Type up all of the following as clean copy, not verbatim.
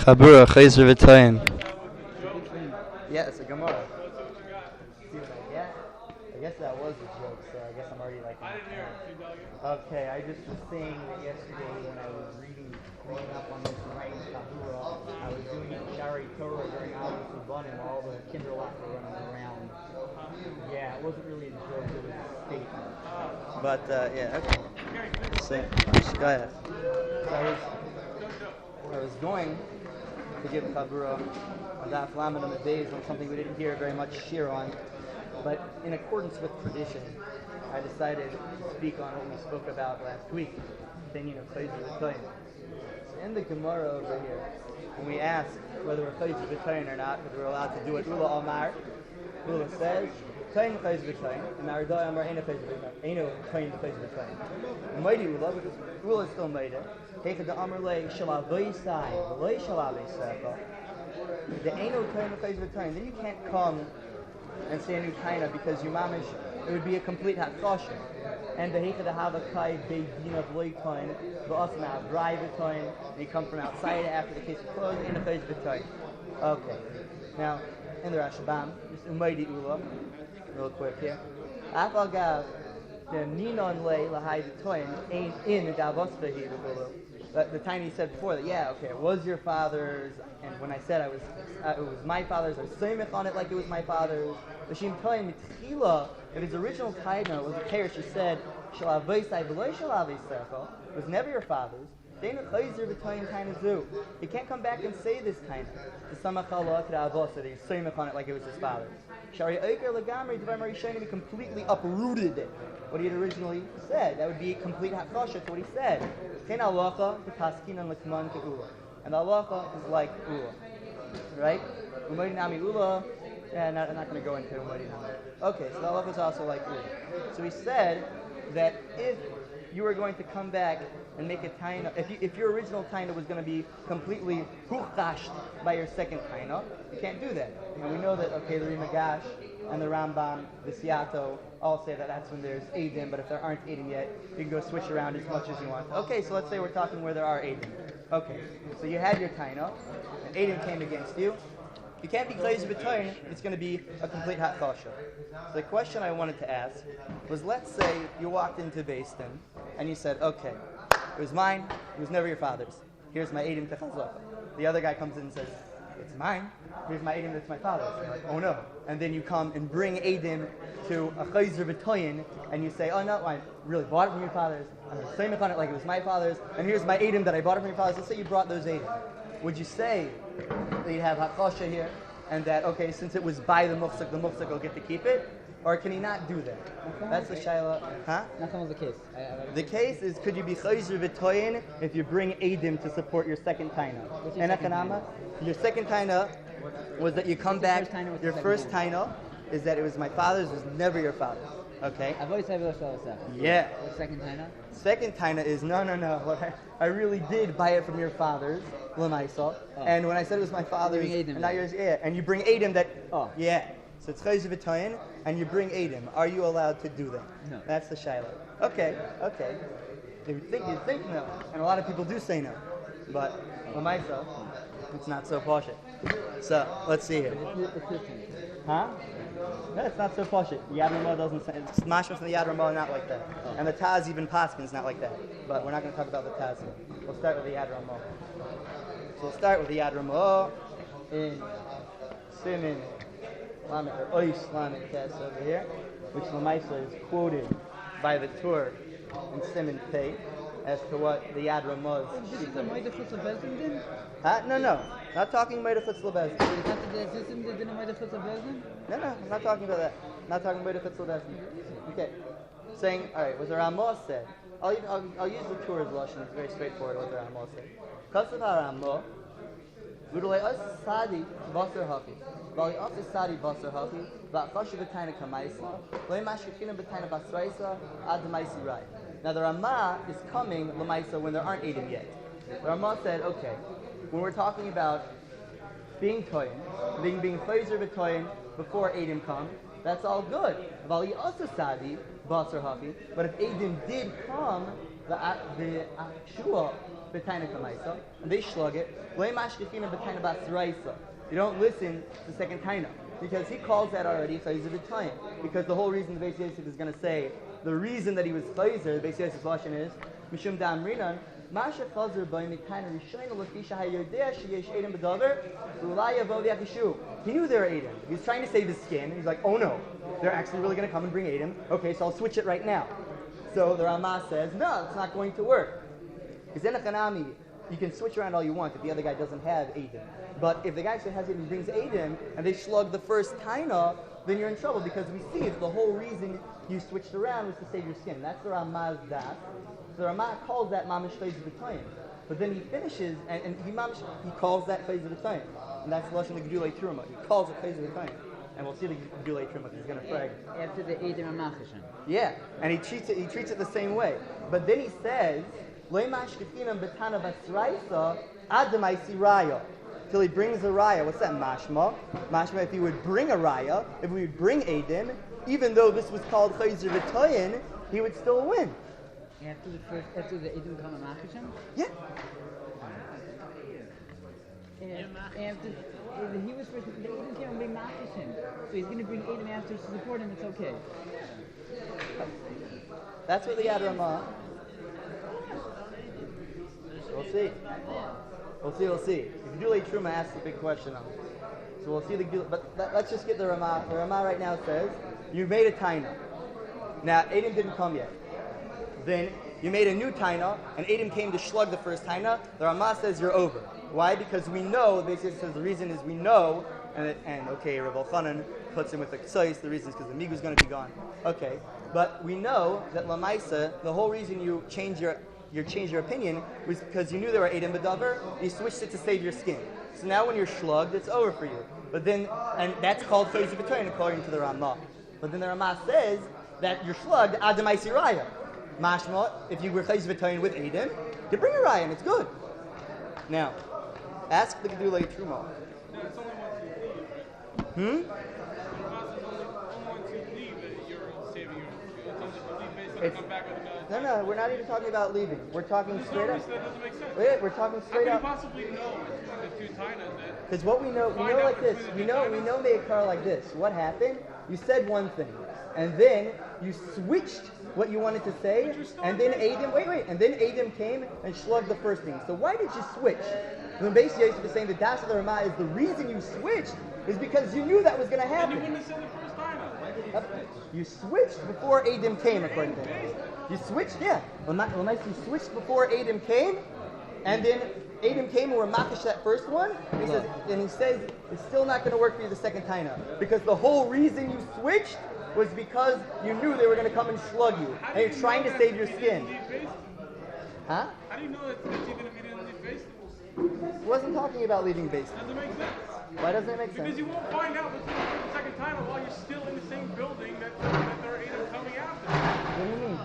Chabura, Chayzer v'Tayin. Yeah, it's a Gemara. See what I get? I guess that was a joke, so I guess I'm already like. Okay, I just was saying that yesterday when I was reading up on this and writing Chabura, I was doing it in Shari Torah during Aleph Ubanim while all the kinderlach were running around. Yeah, it wasn't really a joke, it was a statement. But, yeah, okay. So, go ahead. So I was going to give Chabura on that Flamin on the days on something we didn't hear very much shir on, but in accordance with tradition, I decided to speak on what we spoke about last week, thinking of Chayzer v'Tayin. In the Gemara over here, when we ask whether we're Chayzer v'Tayin or not, whether we're allowed to do it, Ula Amar, Ula says, Tayin Chayzer v'Tayin, and Maradai Amar Eino Chayzer v'Tayin, Eino Tayin Chayzer v'Tayin. Mighty Ula, because Ula is still Mighty. Take the Amar Le Shalavaisai, Le Shalavaisai. The Eino Tayin Chayzer v'Tayin. Then you can't come and say a new taina because you mamish, it would be a complete hakosha. And the heicha the havakai beidin of loitain, the asma brayvitain, they come from outside after the case is closed in the phase v'tain. Okay. Now, in the Rashbam, just umaydi ula, real quick here. Afal gav the ninon lay lahai v'tain ain't in the davos v'hi v'ulu. The tiny said before that, yeah, okay, it was your father's, and when I said it was my father's, I was seimich on it like it was my father's. The Shem Toyin Mitchila, if his original taina was a Kerish, she said, Shalavosai v'loy shalavosai, was never your father's. Then the Chayzer v'Tayin taina zu. He can't come back and say this taina. The Samach Allah K'Avos, that he seimich on it like it was his father's. Shari Eiker Lagamri Dvar Marishanim, he completely uprooted it. What he had originally said. That would be a complete hakosha to what he said. Ten halacha v'taskinan l'kman ke'ula, and the halacha is like ula, right? Umaydi nami ula. I'm not going to go into umaydi nami. Okay, so the halacha is also like ula. So he said that if you were going to come back and make a taina, if your original taina was going to be completely huchashed by your second taina, you can't do that. And we know that, okay, the Rimagash and the Rambam, the Siato, all say that that's when there's Eidim, but if there aren't Eidim yet, you can go switch around as much as you want. Okay, so let's say we're talking where there are Eidim. Okay, so you had your taina, and Eidim came against you. You can't be Chayzer v'Tayin, it's going to be a complete hakosha. So the question I wanted to ask was, let's say you walked into Beis Din, and you said, okay, it was mine, it was never your father's. Here's my Eidim Techazlacha. The other guy comes in and says, it's mine, here's my Eidim that's my father's. And you're like, oh no. And then you come and bring Eidim to a Chayzer v'Tayin, and you say, oh no, I really bought it from your father's, I'm going to say on it like it was my father's, and here's my Eidim that I bought it from your father's. Let's say you brought those Eidim. Would you say that you have hakosha here, and that, okay, since it was by the mufsik will get to keep it? Or can he not do that? That's the shayla. Huh? Nothing was the case. The case is, could you be chayzer v'toyin if you bring Eidim to support your second taina? Your second taina was that you come back, your first taina is that it was my father's, it was never your father's. Okay? Yeah. The second taina? Second taina is, no. I really did buy it from your father's, l'maisa. And when I said it was my father's, and now yours, yeah. And you bring Eidim that, yeah. So it's chayzer v'tayin, and you bring Eidim. Are you allowed to do that? No. That's the shayla. Okay. You'd think no. And a lot of people do say no. But, l'maisa, it's not so poshut. So, let's see here. Huh? No, it's not so poshut. Yad Ramah doesn't say, it's mashma from the Yad Ramah, not like that. And the Taz even Paskin's not like that. But we're not going to talk about the Taz. We'll start with the Yad Ramah. So we'll start with the Yad Ramah in Simin Lamed, or Ois Lamed Tes over here, which Lamaisa is quoted by the Tur in Simin Pei as to what the Yad Ramah is. This is the Moed Chutz Bezdin din? Huh? No. Not talking Moed Chutz Bezdin. Is that the system that didn't Moed Chutz Bezdin? No, I'm not talking about that. Not talking about Chutz Bezdin. Okay. Saying, alright, what the Ramah said. I'll use the Torah's lashon. It's very straightforward what the Ramah said. Kasav HaRamah, V'dolei Os Sadi Basar Hafi, V'ali Os Sadi Basar Hafi, V'achashu B'taina Kamaisa, V'lei Mashkechina B'taina Basraisa, Ad Maisi Rai. Now the Ramah is coming L'maisa when there aren't Eidim yet. The Ramah said, okay, when we're talking about being Toyin, being Chayzer v'Toyin before Eidim come, that's all good. V'ali also Sadi Basar Hafi, but if Eidim did come, the actual b'taina kamaisa, and they shlug it. Lei mashkifina b'taina basraisa. You don't listen to the second taina because he calls that already chayzer b'taina. Because the whole reason the Beis Yosef is going to say the reason that he was chayzer, the Beis Yosef's lashon is mishum da'amrinan. Masha Chozar by Mikaina Rishayna Lafisha Hayodea Sheyesh Edom B'Dover Ulaya Vov Yakishu. He knew they were Edom. He was trying to save his skin. He's like, oh no, they're actually really going to come and bring Edom. Okay, so I'll switch it right now. So the Ramah says, no, it's not going to work. Because in a Chanami, you can switch around all you want if the other guy doesn't have Edom. But if the guy actually has it and brings Edom, and they slug the first Taina, then you're in trouble because we see it's the whole reason you switched around was to save your skin. That's the Ramah's das. The Ramah calls that mamish chayzer b'toyin, but then he finishes and he calls that chayzer b'toyin, and that's lashon the gedulei truma. He calls it chayzer b'toyin, and we'll see the gedulei truma because he's going to frag After the Edom Amachishan. Yeah, and he treats it the same way. But then he says lo mashkifinam b'tana basraisa adamai siraya till he brings a raya. What's that mashma? Mashma if he would bring a raya, if we would bring Edom, even though this was called chayzer b'toyin, he would still win. After the Edom come Amachishan? Yeah. After he was first, the Edom came and bring Machishan. So he's going to bring Edom after to support him, it's okay. That's what the Yad Ramah. We'll see. The Gedulei Truma asks a big question on this. So we'll see let's just get the Ramah. The Ramah right now says, you made a taina. Now, Edom didn't come yet. Then you made a new taina, and Edom came to shlug the first taina. The Ramah says you're over. Why? Because we know, basically says the reason is we know, and okay, Rav Elchanan puts him with the ksais, the reason is because the migu is going to be gone. Okay, but we know that Lamaisa, the whole reason you change your opinion was because you knew there were Edom B'Dover, you switched it to save your skin. So now when you're shlugged, it's over for you. But then, and that's called chayzer b'toyin according to the Ramah. But then the Ramah says that you're shlugged adamai siraya. Mashma, if you were chayzer b'toyin with Edom, you bring a raya and it's good. Now, ask the Gedulei Truma. No, we're not even talking about leaving. We're talking straight up. That doesn't make sense. Wait, we're talking straight up. How could you possibly know between the two tainas? Because what we know like this. We know Me'ikar like this. What happened? You said one thing, and then you switched what you wanted to say, and then Edom came and shlugged the first thing. So why did you switch? When Beis Yosef is saying the dash of the Ramah is the reason you switched is because you knew that was going to happen. And you wouldn't have said the first taina. You switched before Edom came, according to him. You switched, yeah. You switched before Edom came, and then Edom came and were makish that first one. He says it's still not going to work for you the second taina because the whole reason you switched was because you knew they were going to come and slug you, and you're trying to save your skin. Huh? How do you know that it's even if you didn't leave vegetables? He wasn't talking about leaving base. Doesn't make sense. Why doesn't it make sense? Because you won't find out between the first and second time while you're still in the same building that there are Edom coming after. What do you mean?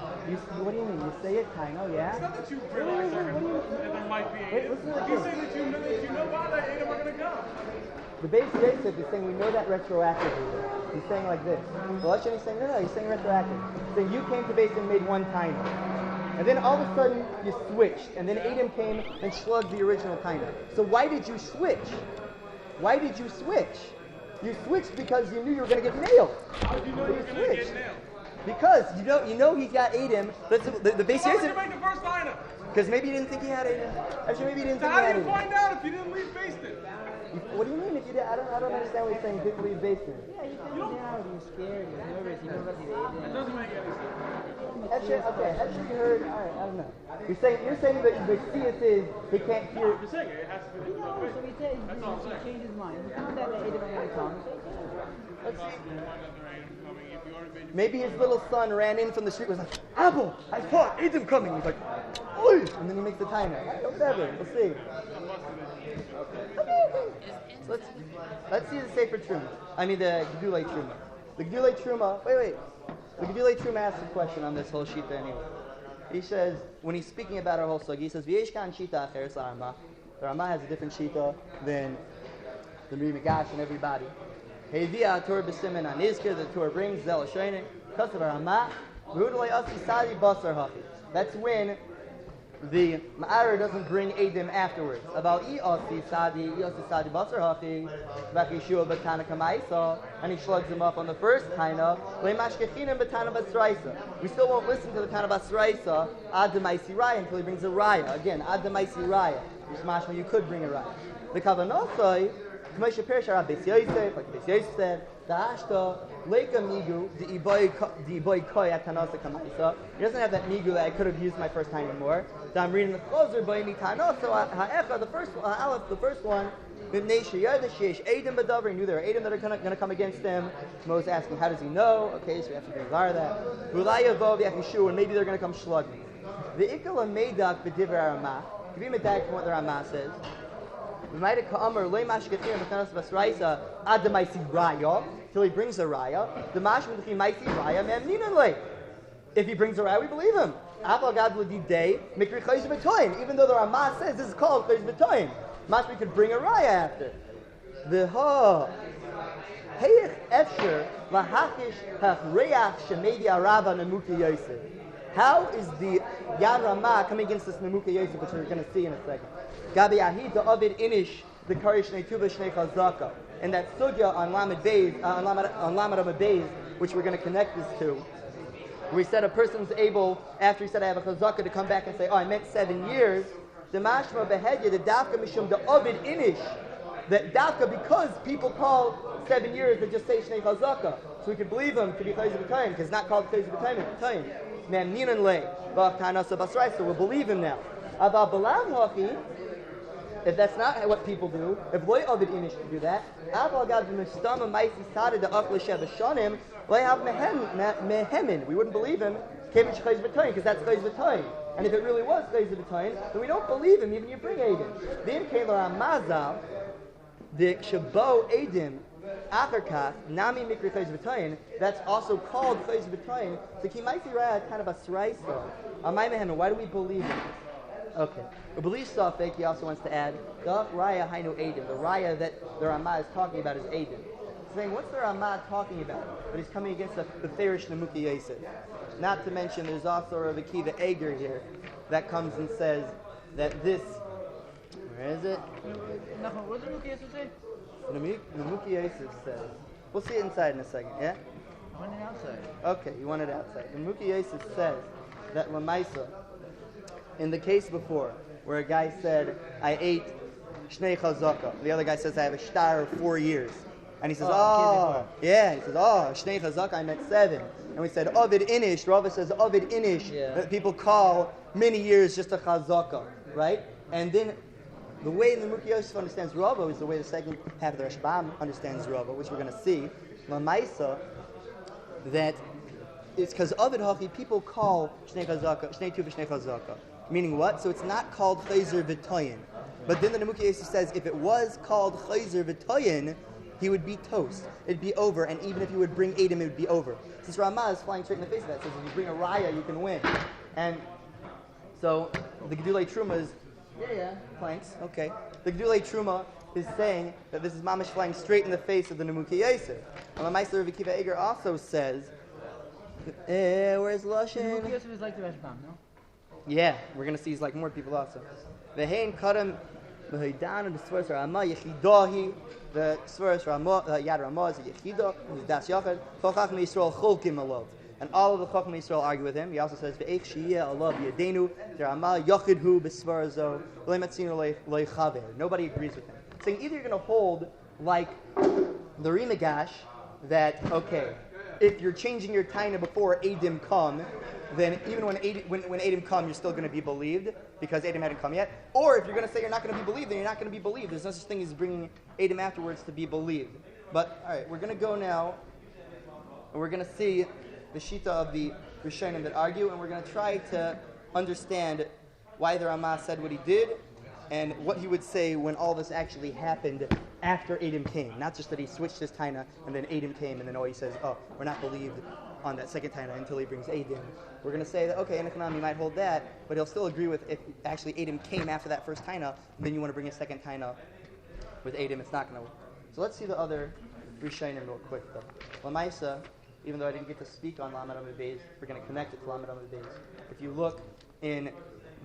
What do you mean? You say it, Taino, yeah? It's not that you realize that there might be Edom. He's saying that you know why that Edom are going to come. The Beis Yosef is saying we know that retroactively. He's saying like this. The Lashon is saying, no, he's saying retroactive. He's saying you came to base and made one taina. And then all of a sudden you switched. And then Edom came and slugged the original taina. So why did you switch? Why did you switch? You switched because you knew you were going to get nailed. How did you know you were going to get nailed? Because you know he got Edom. The Beis Why would Yosef. you make the first taina? Because maybe he didn't think he had Edom. Actually, maybe he didn't So think he how had do you Edom. find out if you didn't leave basement? What do you mean if you did? I don't understand what he's saying. Didn't leave basement. Yeah, you couldn't down, you're scared, you're nervous, you know about the Edom. It doesn't make any sense. Actually, you heard. All right, I don't know. You're saying that the CS is he can't hear. I'm just saying it has to be the No, so he said he changed his mind. He found out that Edom was going to come. Let's see. Maybe his little son ran in from the street. Was like, Abel, I thought Edom coming. He's like, oi, and then he makes the timer. Whatever. We'll see. Okay. Let's see the Sefer Truma. I mean the Gedulei Truma. The Gedulei Truma. Wait. The Gedulei Truma asks a question on this whole shita anyway. He says, when he's speaking about our whole sugi, he says, V'yeshkan shita acheres la'arma. The Rama has a different shita than the Miri Megash and everybody. Heivia Torah b'simen anizker, the Torah brings zel shayne kasav Rama. V'hudalei asi sadi basar hachi. That's when the Ma'ara doesn't bring Eidim afterwards. About Iyasi Sadi Basar Hachi, Bakishua Batana Kamaisa, and he slugs him up on the first Taina, Lemashkechinim Batana Basraisa. We still won't listen to the Tana Basraisa, Ad Demaisi Raya, until he brings a Raya. Again, Ad Demaisi Raya. Mashma, you could bring a Raya. The Kavanosai, K'moshe Perishar Beis Yosef, like Beis Yosef said, the Ashta, Leika Migu, the Iboy Koy Atanasa Kamaisa. He doesn't have that Migu that I could have used my first time anymore. So I'm reading the Chozar by Mitanosa, Ha'echa, the first one, Aleph, the first one, B'nei Sheyada Sheyesh Eidim B'davar, he knew there were Eidim that are going to come against him. Moses asking, how does he know? Okay, so we have to bring Zar that. Ulaya Vov Yakishu, and maybe they're going to come slug me. The Ikala Meidak B'diver Aramah, give me a medak from what the Ramah says. Till he brings a raya. If he brings a raya, we believe him. Even though the Ramah says this is called Chayz B'toyin, we could bring a raya after. How is the Yad Ramah coming against this Nemuka Yosef, which we're going to see in a second? Gabi Ahid the Ovid Inish the Karish Shnei Tuba Shnei Chazaka, and that sugya on Lamed Beis on Lamed Amud Beis, which we're going to connect this to. We said a person's able, after he said I have a Chazaka, to come back and say, oh, I meant 7 years. The Mashma Behedya the Dafka Mishum the Ovid Inish, that Dafka, because people call 7 years they just say Shnei Chazaka, so we could believe him to be Chayz B'toyin because it's not called Chayz B'toyin at the time. So we'll believe him now. If that's not what people do, if Loy Ovid Inish to do that, we wouldn't believe him because that's Chayz B'toyin. And if it really was Chayz B'toyin, then we don't believe him even if you bring Eidim. The Shabo Eidim Acherkach, Nami Mikri Chayz B'toyin, that's also called Chayz B'toyin. So Kimaisi Raya kind of a Sraisa. Why do we believe him? Okay. Ubelish Safek, he also wants to add, the Raya Hainu Eidim. The Raya that the Ramah is talking about is Eidim. He's saying, what's the Ramah talking about? But he's coming against the Ferish Nemuki Yosef. Not to mention, there's also Rav Akiva Eger here that comes and says that this. Where is it? What did Nemuki Yosef say? Nemuki Yosef says. We'll see it inside in a second, yeah? I want it outside. Okay, you want it outside. Nemuki Yosef says that Lamaisa, in the case before, where a guy said, I ate Shnei Chazaka. The other guy says, I have a shtar of 4 years. And he says, Shnei Chazaka, I meant 7. And we said, Ovid Inish, Rava says, Ovid Inish, that people call many years just a Chazaka, right? And then the way the Nemuki Yosef understands Rava is the way the second half of the Rashbam understands Rava, which we're going to see. Lamaisa, that it's because Ovid Hachi, people call Shnei Chazaka, Shnei Tuva Shnei Chazaka. Meaning what? So it's not called Chayzer V'toyin. But then the Nemuki Yosef says if it was called Chayzer V'toyin, he would be toast. It'd be over, and even if he would bring Eidim, it would be over. Since Ramah is flying straight in the face of that, says if you bring a Raya, you can win. And so the Gedulei Truma is, planks, okay. The Gedulei Truma is saying that this is Mamish flying straight in the face of the Nemuki Yosef. And the Meister Rav Akiva Eger also says, where's Lashon? Nemuki Yosef is like the Rashbam, no? Yeah, we're going to see he's like more people also. Ve'hein kadam v'heidan the Svaras Ramah yechidahi. The Svaras Ramah Yad Ramah is a yechidah. He's das yachad. Kol chachmei Yisrael cholkim alav. And all of the chachmei Yisrael argue with him. He also says ve'eich sheyeh alav yadenu. The Ramah yachidhu b'svarazo v'leimatzinu leichaver. Nobody agrees with him. Saying either you're going to hold like the Rimagash that if you're changing your taina before Eidim come, then even when Eidim come, you're still going to be believed because Eidim hadn't come yet. Or if you're going to say you're not going to be believed, then you're not going to be believed. There's no such thing as bringing Eidim afterwards to be believed. But all right, we're going to go now, and we're going to see the shita of the Rishonim that argue, and we're going to try to understand why the Ramah said what he did, and what he would say when all this actually happened after Eidim came. Not just that he switched his taina and then Eidim came, and then he says, we're not believed on that second taina until he brings Eidim. We're going to say that, in Econom he might hold that, but he'll still agree with if actually Eidim came after that first taina, then you want to bring a second taina with Eidim, it's not going to work. So let's see the other Rishonim real quick though. Lamaisa, even though I didn't get to speak on Lamed Amud Beis, we're going to connect it to Lamed Amud Beis. If you look in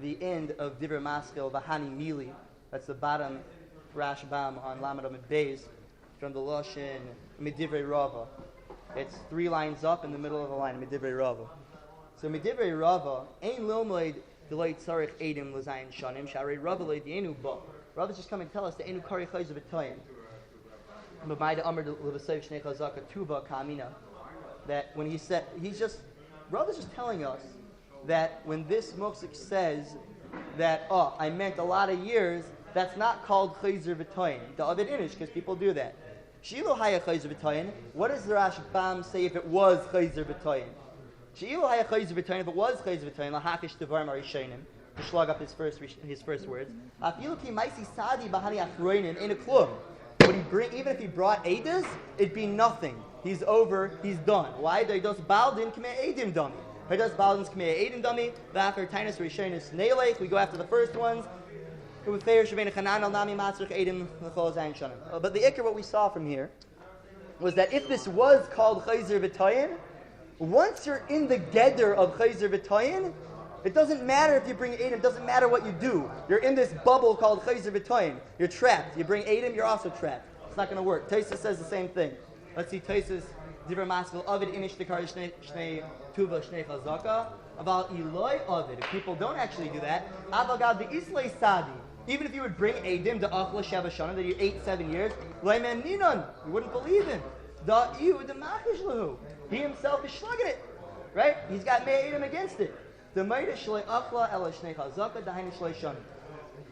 the end of Divrei Maskil Bahani Mili. That's the bottom Rashbam on Lamed Amid Beis from the Loshin Midivrei Rava. It's 3 lines up in the middle of the line, Midivrei Rava. So Midivrei Rava, Ein Lilmoid Deloy Tzarech Edim L'Zayin Shanim Sharei Rava Loy Dienu Ba. Rava's just come and tell us the Enu Kari Chayz of V'toyin. B'mayda Amr L'V'sev Shnei Chazaka Tuba Kamina. That when he said, Rava's just telling us that when this Muksik says that, I meant a lot of years, that's not called Chayzer V'toyin. The Ovid Inish, because people do that. Shilu Haya Chayzer V'toyin. What does the Rashbam say if it was Chayzer V'toyin? Shilu Haya Chayzer V'toyin. If it was Chayzer V'toyin, Lahakish Devar Marishanim, to slug up his first words. Afilu Ki Maisi Sadi Bahani Achroinim in a klub. Even if he brought Eidas, it'd be nothing. He's over. He's done. Why? Does Baldin Kmei Eidim Dummy? Does Baldin's Kmei Eidim Dummy? After Tainus Rishonis Neilech, we go after the first ones. But the ikar, what we saw from here, was that if this was called Chayzer V'toyin, once you're in the gedder of Chayzer V'toyin, it doesn't matter if you bring Eidim, it doesn't matter what you do. You're in this bubble called Chayzer V'toyin. You're trapped. You bring Eidim, you're also trapped. It's not going to work. Taisus says the same thing. Let's see Taisus, Divrei Maskil, Ovid Inish Dekar Shnei Tuva Shnei Chazaka, about Eloi Ovid. If people don't actually do that, Avagad the Islay Sadi. Even if you would bring Eidim to Achla Sheva Shana, that you ate 7 years, Loimem Ninon, you wouldn't believe him. He himself is slugging it. Right? He's got Eidim against it.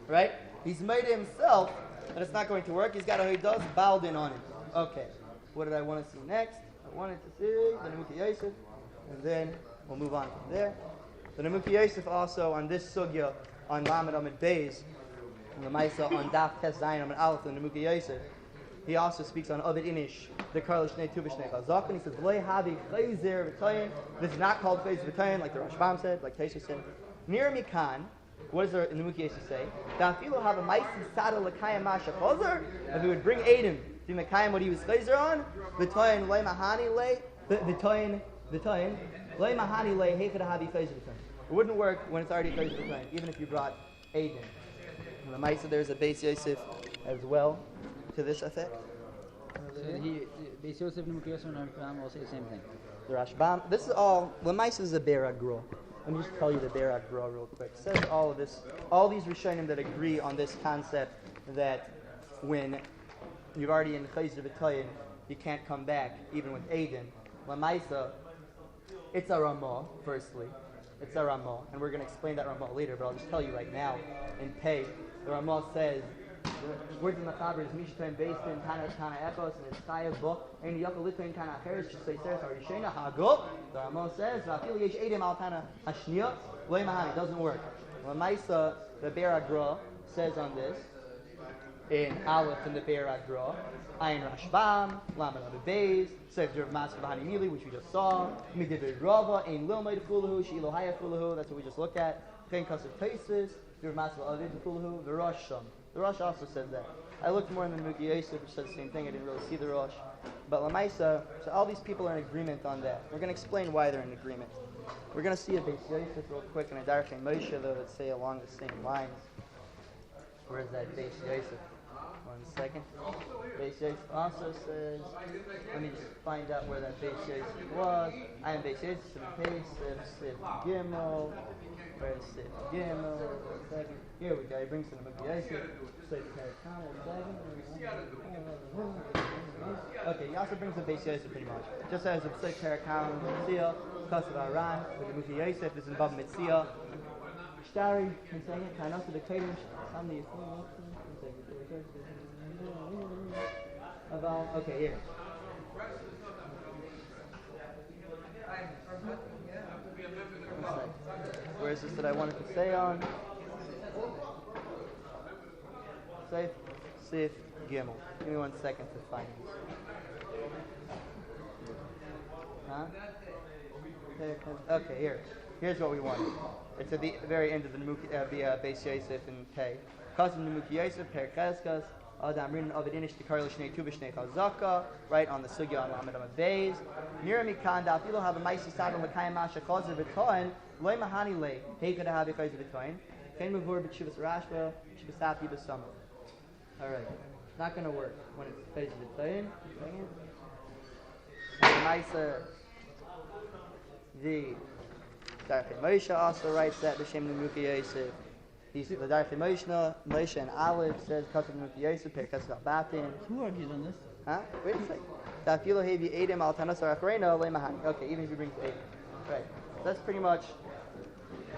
Right? He's made it himself, but it's not going to work. He's got a Hidas Baldin on it. Okay. What did I want to see next? I wanted to see the Nemuki Yosef, and then we'll move on from there. The Nemuki Yosef also on this sugya on Lamed Amid Beis, and the Maisa on Daf Tes Zayin Amid Aleph, the Nemuki Yosef. He also speaks on Ovid Inish, the Karl Shnei Tuva Shnei Chazak, and he says, V'lei havi chayzer v'toyin. This is not called chayzer v'toyin, like the Rashbam said, like Taisha said. Nir mikan, what does the Nemuki Yosef say? Da'afilu have a maisi sada l'kayim masha chozar. If he would bring Eidim to Mekayim what he was chayzer on, v'toyin lei mahani lei, v'toyin lei mahani lei heichad havi chayzer v'toyin. It wouldn't work when it's already chayzer v'toyin, even if you brought Eidim. And the Maisa, there's a Beis Yosef as well, to this effect. So Beis Yosef and Nemuki Yosef and Rashbam all say the same thing. The Rashbam, this is all, Lamaisa is a Be'er Agro. Let me just tell you the Be'er Agro real quick. It says all of this, all these Rishonim that agree on this concept that when you're already in Chayzer V'toyin, you can't come back, even with Eidim. Lamaisa, it's a Ramah, firstly. It's a Ramah, and we're going to explain that Ramah later, but I'll just tell you right now, in Pei, the Ramah says, the words in the Chaber is Mishtain based in Tana Echos and it's Chayav book and Yakal Litvain Tana Acheres just say Seres Arishena Hago. The Ramah says Rafil Yesh Eidim Al Tana Hashniya Lei Mahani. Doesn't work. Lamaisa, the Be'er Agra says on this in Aleph in the Be'er Agra, Ayin Rashbam, Lamed Amid Beis, says Divrei Maskil Bahani Mili, which we just saw. Midivrei Rava, Ein Lilmei Fulahu, Sheilo Haya Fulahu. That's what we just looked at. Chen Kasav Taisis, Divrei Maskil Avid Fulahu, the Rosh Sham. The Rosh also said that. I looked more in the Nemuki Yosef, which said the same thing. I didn't really see the Rosh. But Lamaisa, so all these people are in agreement on that. We're going to explain why they're in agreement. We're going to see a Beis Yosef real quick and a Darchei Moshe, though, that say along the same lines. Where is that Beis Yosef? 1 second. Beis Yosef also says, let me just find out where that Beis Yosef was. I am Beis Yosef, Sif Gimel. Where's Sif Gimel? 1 second. Here we go. He brings to the Nemuki Yosef. Okay, he also brings the Beis Yosef pretty much. Just as a Psek Terakam, Mitzia, Kasav Aran, with the Nemuki Yosef, this is Bab Mitzia. Shtari, and saying it, kind of to the Kadesh. Okay, here. Where is this that I wanted to say on? Sif Gimel. Give me 1 second to find this. Huh? Okay, here. Here's what we want. It's at the very end of the Beis Yosef in Pei. Cousin Nemuki Yosef, Percheskas, Adam Rin Ovid Inish the Karl Shnei Tuva Shnei Chazaka, right on the Sugya on Lamed Amid Beis. Nira Mikan Da'afilu have a Maisi Sadon L'Kayim Masha Chozir V'toyin Loi Mahani Le Heikad Havi Chayzer V'toyin. Kain Mavur b'Shivas Rashba, Shivasati b'Sama. Alright, it's not going to work when it's Chayz V'Tayin. The Darchei Moshe also writes that B'Shem Nemuki Yosef. The Darchei Moshe and Aleph says Kasav Nemuki Yosef, Perkas Batin. Who argues on this? Huh? Wait a second. Dafilo Hevi Edom Al Tanasar Achrena Lemahani. Okay, even if you bring Edom. Right. That's pretty much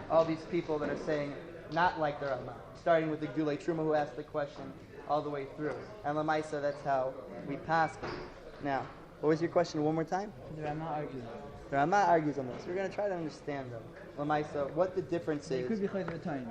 all these people that are saying not like the Rama. Starting with the Gulei Truma who asked the question all the way through. And Lamaisa, that's how we pass them. Now, what was your question one more time? The Rama argues. The Rama argues on this. We're going to try to understand them. Lamaisa, what the difference is. It could be Chayzer V'Tayin.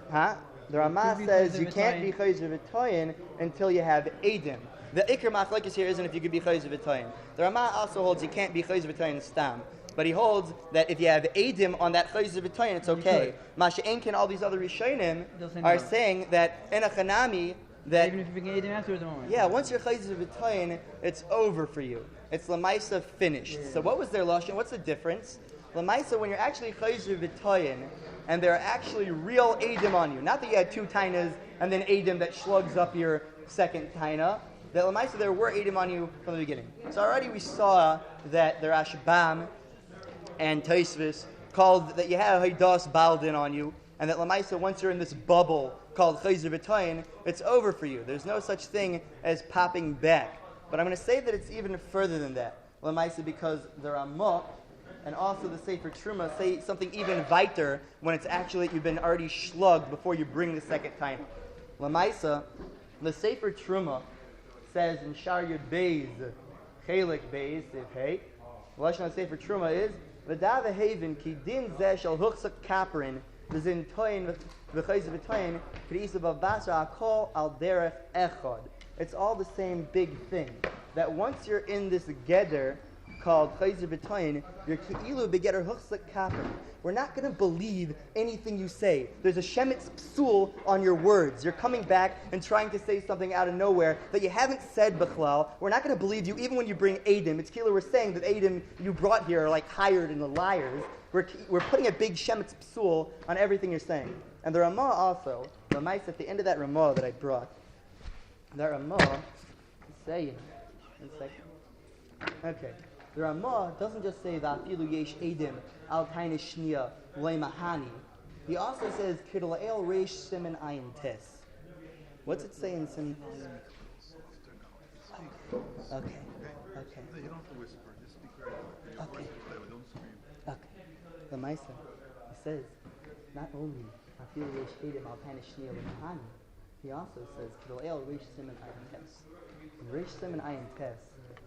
Huh? The Rama says you can't be Chayzer V'Tayin until you have Edom. The Iker Machlekes here isn't if you could be Chayzer V'Tayin. The Rama also holds you can't be Chayzer V'Tayin Stam. But he holds that if you have Edom on that Chayzer V'Tayin, it's okay. Masha Enkin, all these other Rishonim are saying that in a Chanami, that even if you bring Edom afterwards, yeah, once you're Chayzer V'Tayin, it's over for you. It's Lamaisa finished. So what was their Lashon? What's the difference? Lamaisa, when you're actually Chayzer V'Tayin, and there are actually real Edom on you, not that you had two Tainas and then Edom that slugs up your second Taina, that Lamaisa there were Edom on you from the beginning. So already we saw that the Rashbam and Taisvis called that you had Haidas Baldin on you, and that Lamaisa, once you're in this bubble called Chayzer V'Tayin, it's over for you. There's no such thing as popping back. But I'm going to say that it's even further than that. Lamaisa, because the Ramah and also the Sefer Truma say something even weiter when it's actually you've been already slugged before you bring the second time. Lamaisa, the Sefer Truma says in Shar Yud Beis, Chelik Beis, if hey, the Lashon of Sefer Truma is V'dav Haven ki din zeh shel huchsak kaprin v'zin toyin v'chayzer v'toyin k'riisa b'vasra akol al derech echad. It's all the same big thing. That once you're in this geder called chayzer v'toyin, you're ki'ilu b'geder huchsak kaprin. We're not going to believe anything you say. There's a shemitz psul on your words. You're coming back and trying to say something out of nowhere that you haven't said b'chlal. We're not going to believe you even when you bring Edom. It's killer we're saying that Edom you brought here are like hired and the liars. We're putting a big shemitz psul on everything you're saying. And the Ramah also, the mice at the end of that Ramah that I brought, that Ramah is saying, okay. The Ramah doesn't just say Va'afilu yesh edim al taina shnia le'mahani. He also says Kidla'el reish simen ayin tes. What's it say in simen? Okay. You don't have to whisper. Just speak very loud. Okay. Don't scream. Okay. The Maisa, he says not only Va'afilu yesh edim al taina shnia le'mahani, he also says Kidla'el reish simen ayin tes. Reish simen ayin tes.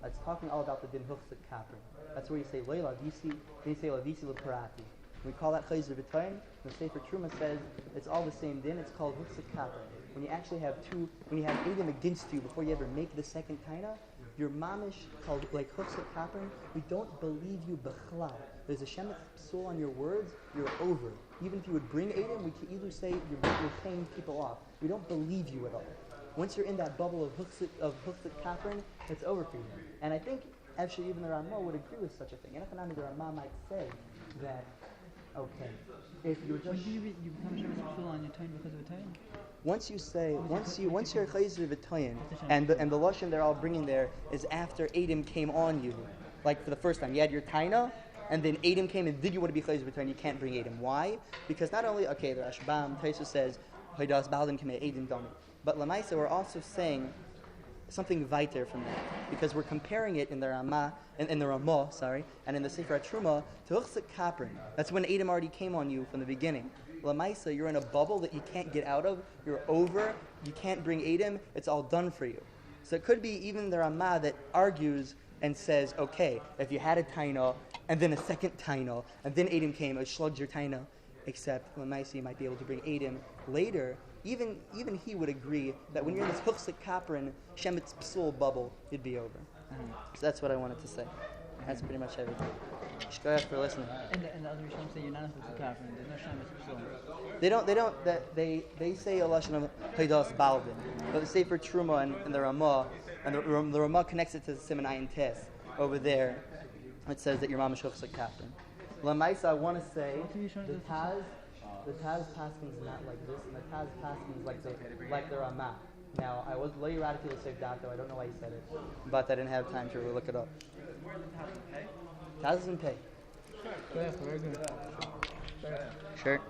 It's talking all about the din huchzik kaprin. That's where you say leila visi, then you say la visi la parati. We call that chayzer v'tayin. The Sefer Truma says it's all the same din. It's called huchzik kaprin. When you actually have two, when you have Edom against you before you ever make the second taina, your mamish called like huchzik kaprin. We don't believe you b'chlal. There's a shemet psul on your words. You're over. Even if you would bring Edom, we can either say you're paying people off. We don't believe you at all. Once you're in that bubble of huchzik kaprin, it's over for you. And I think actually even the Ramah would agree with such a thing. In Echanami, the Ramah might say that, okay, if you're just you become shemitz psul on your time because of a time. once you're chayzer v'toyin, and the lashon they're all bringing there is after Edom came on you, like for the first time you had your taina, and then Edom came and did you want to be chayzer v'toyin? You can't bring Edom. Why? Because not only the Rashbam Taisa says Haidas Baldin Kamei Edom Dami. But Lamaisa, we're also saying something weiter from that, because we're comparing it in the Ramah, and in the Sefer Truma to Huchzik Kaprin. That's when Edom already came on you from the beginning. Lamaisa, you're in a bubble that you can't get out of. You're over. You can't bring Edom. It's all done for you. So it could be even the Ramah that argues and says, okay, if you had a taina and then a second taina and then Edom came, it slugged your taina. Except Lamaisa, you might be able to bring Edom later. Even he would agree that when you're in this huchzik kaprin shemitz psul bubble, it'd be over. So that's what I wanted to say. That's pretty much everything. Shkoyach for listening. And the other Rishonim say you're not a huchzik kaprin. There's no shemitz psul. They say a lashon of Haidas Baldin, but the Sefer Truma and the Ramah, and the Ramah connects it to the Siman Ayin Tes over there. It says that your mamash huchzik kaprin. Lamaisa, I want to say the Taz the Taz Paskin's not like this, and the Taz Paskin's like the Ramah. Now, I was Lo Yirati L'Seif Dato. I don't know why he said it, but I didn't have time to look it up. Where's the Taz in pay? Taz is in pay. Very good. Sure.